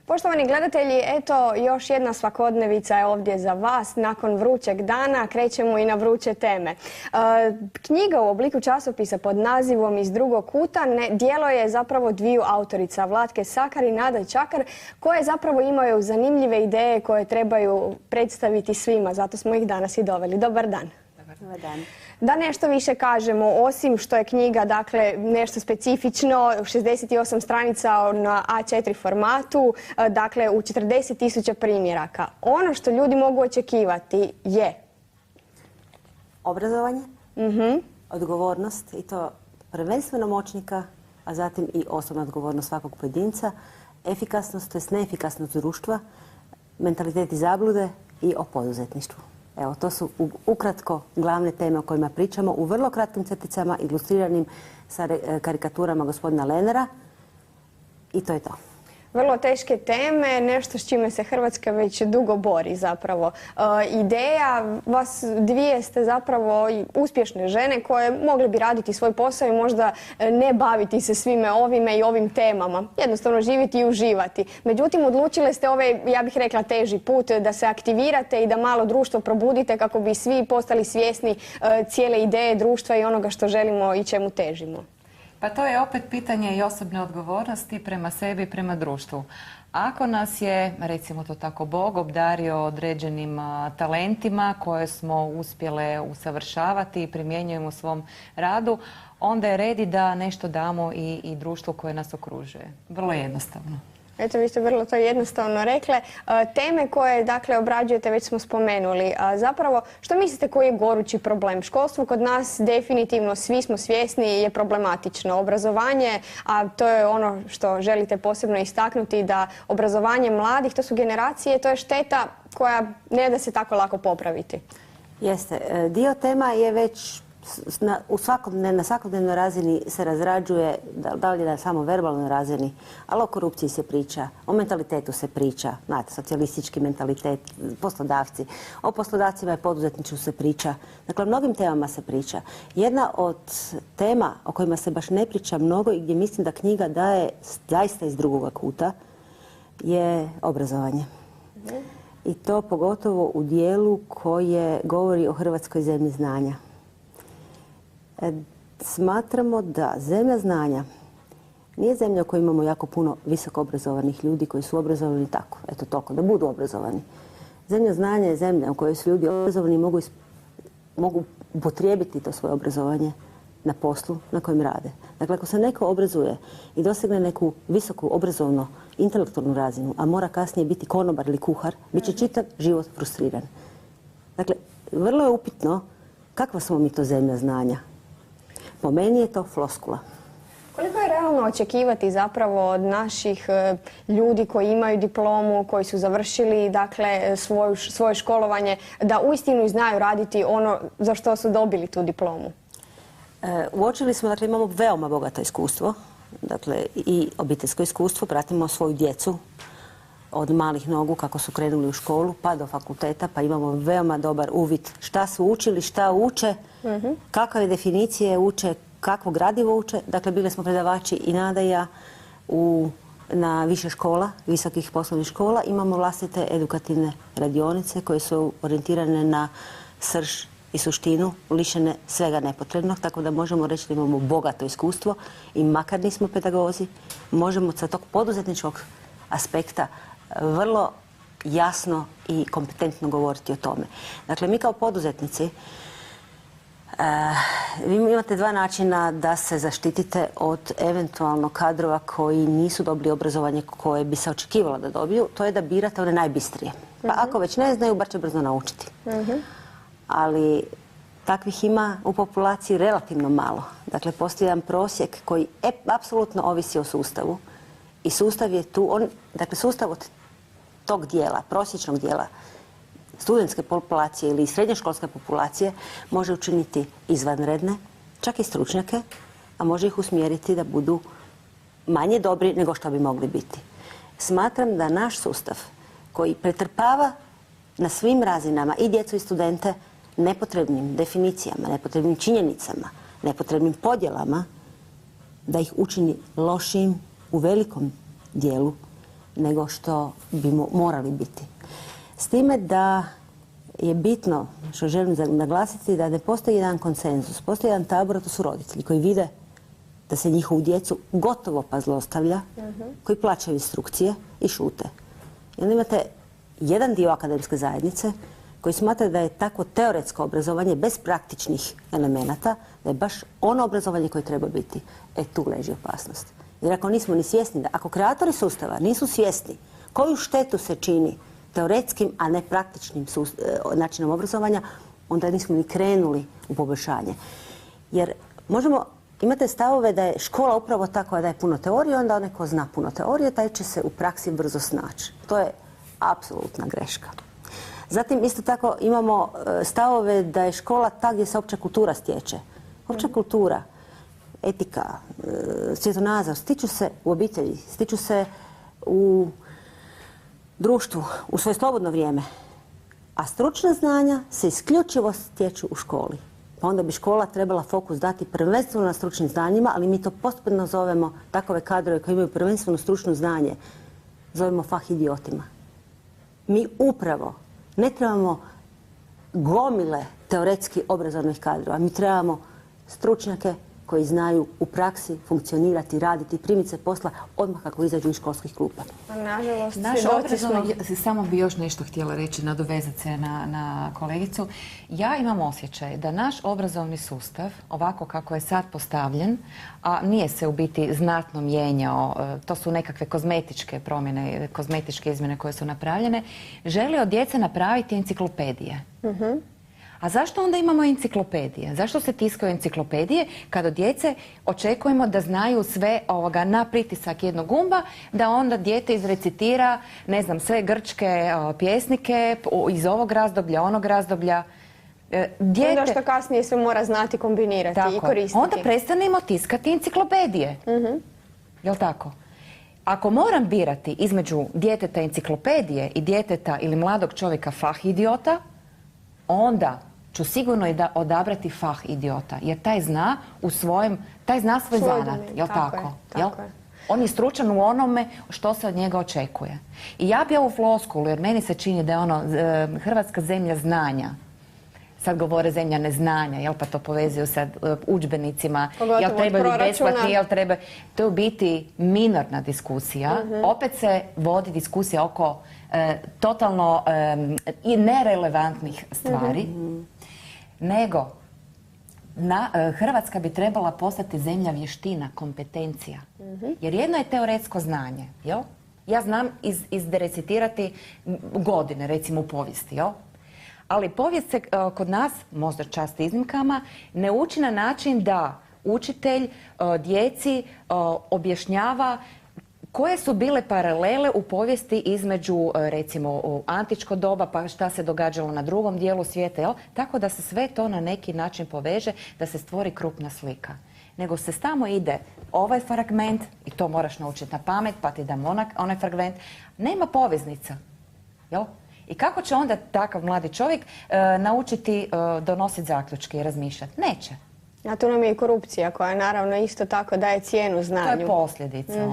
Poštovani gledatelji, eto još jedna svakodnevica je ovdje za vas. Nakon vrućeg dana krećemo i na vruće teme. Knjiga u obliku časopisa pod nazivom Iz drugog kuta djelo je zapravo dviju autorica, Vlatke Sakar i Nade Čakar, koje zapravo imaju zanimljive ideje koje trebaju predstaviti svima. Zato smo ih danas i doveli. Dobar dan. Dobar dan. Da nešto više kažemo, osim što je knjiga dakle, nešto specifično, 68 stranica na A4 formatu, dakle u 40.000 primjeraka. Ono što ljudi mogu očekivati je obrazovanje, odgovornost i to prvenstveno moćnika, a zatim i osobna odgovornost svakog pojedinca, efikasnost, to jest neefikasnost društva, mentalitet i zablude i o poduzetništvu. Evo, to su ukratko glavne teme o kojima pričamo u vrlo kratkim crticama, ilustriranim sa karikaturama gospodina Lenera i to je to. Vrlo teške teme, nešto s čime se Hrvatska već dugo bori zapravo. Ideja, vas dvije ste zapravo uspješne žene koje mogli bi raditi svoj posao i možda ne baviti se svime ovime i ovim temama. Jednostavno živjeti i uživati. Međutim, odlučile ste ovaj, ja bih rekla, teži put da se aktivirate i da malo društvo probudite kako bi svi postali svjesni cijele ideje društva i onoga što želimo i čemu težimo. Pa to je opet pitanje i osobne odgovornosti prema sebi i prema društvu. Ako nas je, recimo to tako, Bog obdario određenim talentima koje smo uspjele usavršavati i primjenjujemo u svom radu, onda je red da nešto damo i društvu koje nas okružuje. Vrlo jednostavno. Eto, vi ste vrlo to jednostavno rekle. Teme koje, dakle, obrađujete već smo spomenuli. Zapravo, što mislite koji je gorući problem? Školstvo kod nas definitivno, svi smo svjesni, je problematično. Obrazovanje, a to je ono što želite posebno istaknuti, da obrazovanje mladih, to su generacije, to je šteta koja ne da se tako lako popraviti. Jeste. Dio tema je već na svakodnevnoj razini se razrađuje, da li na samo verbalnoj razini, ali o korupciji se priča, o mentalitetu se priča, znate, socijalistički mentalitet, poslodavci, o poslodavcima i poduzetništvu se priča, dakle o mnogim temama se priča. Jedna od tema o kojima se baš ne priča mnogo i gdje mislim da knjiga daje zaista iz drugoga kuta je obrazovanje. I to pogotovo u dijelu koje govori o Hrvatskoj zemlji znanja. Smatramo da zemlja znanja nije zemlja u kojoj imamo jako puno visoko obrazovanih ljudi koji su obrazovani tako, eto toliko, da budu obrazovani. Zemlja znanja je zemlja u kojoj su ljudi obrazovani i mogu upotrijebiti to svoje obrazovanje na poslu na kojem rade. Dakle, ako se neko obrazuje i dosegne neku visoku obrazovno intelektualnu razinu, a mora kasnije biti konobar ili kuhar, bit će čitav život frustriran. Dakle, vrlo je upitno kakva smo mi to zemlja znanja. Po meni je to floskula. Koliko je realno očekivati zapravo od naših ljudi koji imaju diplomu, koji su završili dakle, svoje školovanje, da uistinu znaju raditi ono za što su dobili tu diplomu? Uočili smo, dakle, imamo veoma bogato iskustvo, dakle, i obiteljsko iskustvo, pratimo svoju djecu od malih nogu kako su krenuli u školu pa do fakulteta, pa imamo veoma dobar uvid šta su učili, šta uče, kakve definicije uče, kakvo gradivo uče. Dakle, bili smo predavači i Nada i ja na više škola, visokih poslovnih škola. Imamo vlastite edukativne radionice koje su orijentirane na srž i suštinu, lišene svega nepotrebnog, tako da možemo reći da imamo bogato iskustvo i makar nismo pedagozi, možemo sa tog poduzetničkog aspekta vrlo jasno i kompetentno govoriti o tome. Dakle, mi kao poduzetnici, vi imate dva načina da se zaštitite od eventualno kadrova koji nisu dobili obrazovanje koje bi se očekivalo da dobiju. To je da birate one najbistrije. Pa ako već ne znaju, bar će brzo naučiti. Ali takvih ima u populaciji relativno malo. Dakle, postoji jedan prosjek koji apsolutno ovisi o sustavu. I sustav je tu, dakle sustav od tog dijela, prosječnog dijela studentske populacije ili srednjoškolske populacije može učiniti izvanredne, čak i stručnjake, a može ih usmjeriti da budu manje dobri nego što bi mogli biti. Smatram da naš sustav koji pretrpava na svim razinama i djecu i studente nepotrebnim definicijama, nepotrebnim činjenicama, nepotrebnim podjelama, da ih učini lošim u velikom dijelu nego što bi morali biti. S time da je bitno, što želim naglasiti, da ne postoji jedan konsenzus. Postoji jedan tabor, to su roditelji koji vide da se njihovu djecu gotovo pa zlostavlja, koji plaćaju instrukcije i šute. I onda imate jedan dio akademske zajednice koji smatra da je takvo teoretsko obrazovanje bez praktičnih elemenata, da je baš ono obrazovanje koje treba biti. Tu leži opasnost. Jer ako nismo ni svjesni, ako kreatori sustava nisu svjesni koju štetu se čini teoretskim, a ne praktičnim načinom obrazovanja, onda nismo ni krenuli u poboljšanje. Jer imate stavove da je škola upravo ta koja daje puno teorije, onda onaj ko zna puno teorije, taj će se u praksi brzo snaći. To je apsolutna greška. Zatim isto tako imamo stavove da je škola ta gdje se opća kultura stječe. Opća kultura, etika, svjetonazor stiču se u obitelji, stiču se u društvu, u svoje slobodno vrijeme. A stručna znanja se isključivo stječu u školi. Pa onda bi škola trebala fokus dati prvenstveno na stručnim znanjima, ali mi to postupno zovemo takove kadrove koji imaju prvenstveno stručno znanje, zovemo fah idiotima. Mi upravo ne trebamo gomile teoretski obrazovnih kadrova. Mi trebamo stručnjake koji znaju u praksi funkcionirati, raditi, primiti se posla odmah kako izađu iz školskih klupa. Nažalost, samo bi još nešto htjela reći, nadovezati se na kolegicu. Ja imam osjećaj da naš obrazovni sustav, ovako kako je sad postavljen, a nije se u biti znatno mijenjao, to su nekakve kozmetičke promjene, kozmetičke izmjene koje su napravljene, želi od djece napraviti enciklopedije. A zašto onda imamo enciklopedije? Zašto se tiskaju enciklopedije kada od djece očekujemo da znaju sve na pritisak jednog gumba, da onda dijete izrecitira, ne znam, sve grčke pjesnike iz ovog razdoblja, onog razdoblja. Onda što kasnije se mora znati kombinirati i koristiti. Onda prestanemo tiskati enciklopedije. Jel' tako? Ako moram birati između djeteta enciklopedije i djeteta ili mladog čovjeka fah idiota, onda ću sigurno odabrati fah idiota, jer taj zna svoj zanat, jel' tako? On je stručan u onome što se od njega očekuje. I ja bi ovu floskulu, jer meni se čini da je Hrvatska zemlja znanja. Sad govore zemlja neznanja, jel' pa to povezuju sa udžbenicima, jel' trebaju besplatni, jel' treba... To je u biti minorna diskusija. Opet se vodi diskusija oko totalno i nerelevantnih stvari, nego Hrvatska bi trebala postati zemlja vještina, kompetencija. Jer jedno je teoretsko znanje, jel? Ja znam izrecitirati godine, recimo u povijesti, jel? Ali povijest se kod nas, možda čast iznimkama, ne uči na način da učitelj djeci objašnjava koje su bile paralele u povijesti između, recimo, antičko doba, pa šta se događalo na drugom dijelu svijeta, jel? Tako da se sve to na neki način poveže, da se stvori krupna slika. Nego se tamo ide ovaj fragment, i to moraš naučiti na pamet, pa ti dam onaj fragment. Nema poveznica, jel? I kako će onda takav mladi čovjek naučiti donositi zaključke i razmišljati? Neće. A tu nam je i korupcija koja naravno isto tako daje cijenu znanju. To je posljedica.